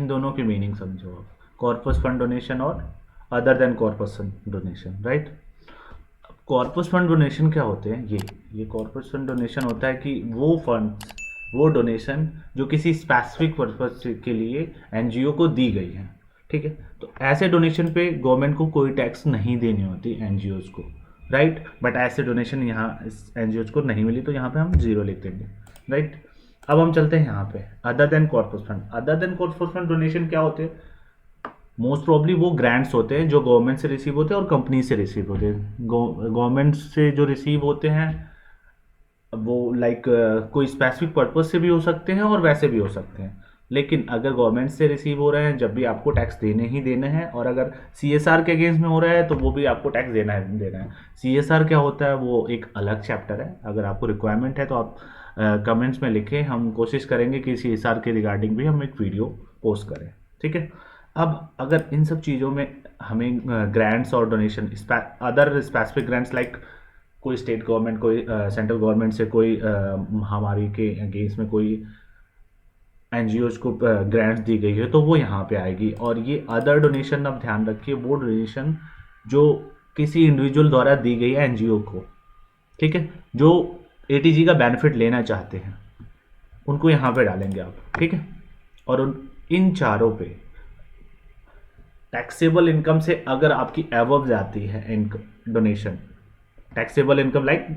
इन दोनों की मीनिंग समझो आप, कॉर्पस फंड डोनेशन और other than corpus fund donation, right. Corpus fund donation क्या होते हैं, ये कॉर्पस फंड डोनेशन होता है कि वो फंड, वो डोनेशन जो किसी स्पेसिफिक पर्पज के लिए एनजीओ को दी गई है, ठीक है। तो ऐसे डोनेशन पे गवर्नमेंट को कोई टैक्स नहीं देनी होती एनजीओज को, राइट। बट ऐसे डोनेशन यहाँ एनजीओज को नहीं मिली तो यहाँ पे हम जीरो लिख देंगे, राइट। अब हम चलते हैं यहाँ पे other than corpus fund. Other than corpus fund donation क्या होते हैं, मोस्ट प्रॉब्ली वो ग्रांट्स होते हैं जो गवर्नमेंट से रिसीव होते हैं और कंपनी से रिसीव होते हैं। गवर्नमेंट से जो रिसीव होते हैं वो लाइक कोई स्पेसिफिक पर्पज से भी हो सकते हैं और वैसे भी हो सकते हैं। लेकिन अगर गवर्नमेंट से रिसीव हो रहे हैं जब भी आपको टैक्स देने ही देने हैं, और अगर सीएसआर के अगेंस्ट में हो रहा है तो वो भी आपको टैक्स देना है। सीएसआर क्या होता है वो एक अलग चैप्टर है, अगर आपको रिक्वायरमेंट है तो आप कमेंट्स में लिखें, हम कोशिश करेंगे कि सीएसआर के रिगार्डिंग भी हम एक वीडियो पोस्ट करें, ठीक है। अब अगर इन सब चीज़ों में हमें ग्रांट्स और donation, other specific grants like कोई स्टेट गवर्नमेंट, कोई सेंट्रल गवर्नमेंट से कोई महामारी के अगेंस्ट में कोई एनजीओज को ग्रांट्स दी गई है तो वो यहाँ पे आएगी। और ये अदर डोनेशन, अब ध्यान रखिए, वो डोनेशन जो किसी इंडिविजुअल द्वारा दी गई है एनजीओ को, ठीक है, जो एटीजी का बेनिफिट लेना चाहते हैं उनको यहाँ पे डालेंगे आप, ठीक है। और इन चारों पे टैक्सेबल इनकम से अगर आपकी एवब जाती है income donation, taxable income like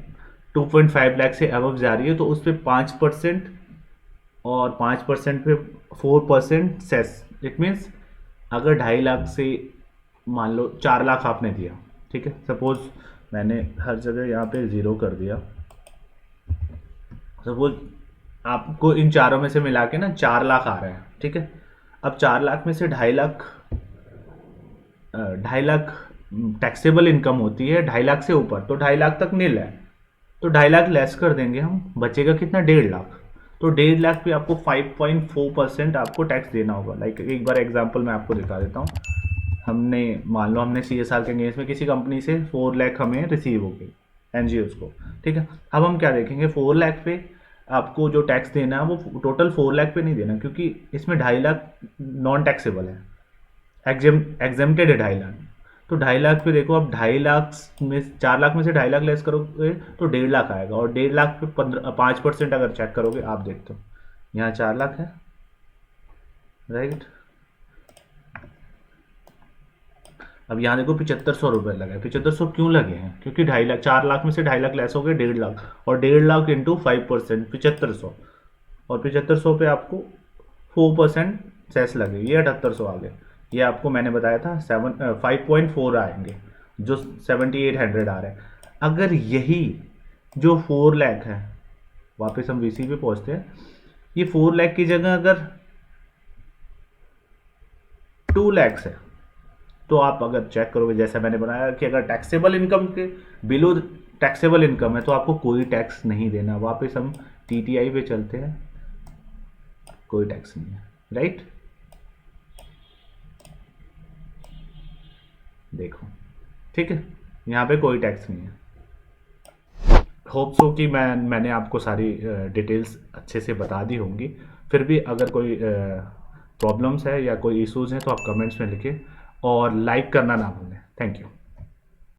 2.5 lakh से अबव जा रही है तो उस पर 5% और 5% पे 4% सेस। इट मीन्स अगर 2.5 लाख से मान लो 4 लाख आपने दिया, ठीक है, सपोज मैंने हर जगह यहाँ पे ज़ीरो कर दिया, सपोज आपको इन चारों में से मिला के ना 4 लाख आ रहा है, ठीक है। अब 4 लाख में से 2.5 लाख टैक्सेबल इनकम होती है 2.5 लाख से ऊपर, तो 2.5 लाख तक नील है, तो 2.5 लाख लेस कर देंगे हम, बचेगा कितना, 1.5 लाख। तो 1.5 लाख पे आपको 5.4% आपको टैक्स देना होगा। लाइक एक बार एग्जांपल मैं आपको दिखा देता हूँ, हमने मान लो हमने सीएसआर के अगेंस्ट में किसी कंपनी से 4 लाख हमें रिसीव हो गई एनजीओज को, ठीक है। अब हम क्या देखेंगे, 4 लाख पे आपको जो टैक्स देना है वो टोटल 4 लाख पे नहीं देना, क्योंकि इसमें 2.5 लाख नॉन टैक्सेबल है, एग्जेम्प्टेड है 2.5 लाख। तो 2.5 लाख पे देखो, अब 2.5 लाख में 4 लाख में से 2.5 लाख लेस करोगे तो 1.5 लाख आएगा, और 1.5 लाख पे 5% अगर चेक करोगे आप देखते हो यहाँ 4 लाख है, राइट। अब यहाँ देखो 7500 रुपये लगे, 7500 क्यों लगे हैं, क्योंकि 2.5 लाख, 4 लाख में से 2.5 लाख लेस हो गए 1.5 लाख, और 1.5 लाख इंटू 5% 7500, और 7500 पे आपको 4% सेस लगे, ये 7800 आ गए। ये आपको मैंने बताया था 5.4 आएंगे, जो 7800 आ रहे हैं। अगर यही जो 4 लाख है, वापस हम वीसी पे पहुंचते हैं, ये 4 लाख की जगह अगर 2 लाख है तो आप अगर चेक करोगे जैसा मैंने बनाया कि अगर टैक्सेबल इनकम के बिलो टैक्सेबल इनकम है तो आपको कोई टैक्स नहीं देना। वापस हम टीटीआई पे चलते हैं, कोई टैक्स नहीं है, राइट। देखो, ठीक है, यहाँ पे कोई टैक्स नहीं है। होप सो कि मैंने आपको सारी डिटेल्स अच्छे से बता दी होंगी। फिर भी अगर कोई प्रॉब्लम्स है या कोई इश्यूज़ हैं तो आप कमेंट्स में लिखें और लाइक करना ना भूलें। Thank you.